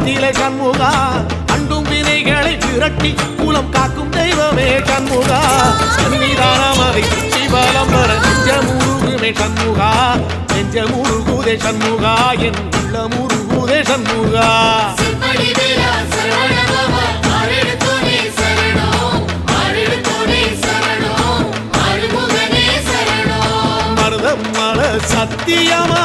நிலை சண்முகா அண்டும் வினைகளை விரட்டி குலம் காக்கும் தெய்வமே சண்முகா சன்னிதானமதை சிவலம் வர நெஞ்ச முருகுமே சண்முகா நெஞ்ச முருகுதே சண்முகா என் உள்ள முருகுதே சண்முகா மருதம் மல சத்தியமா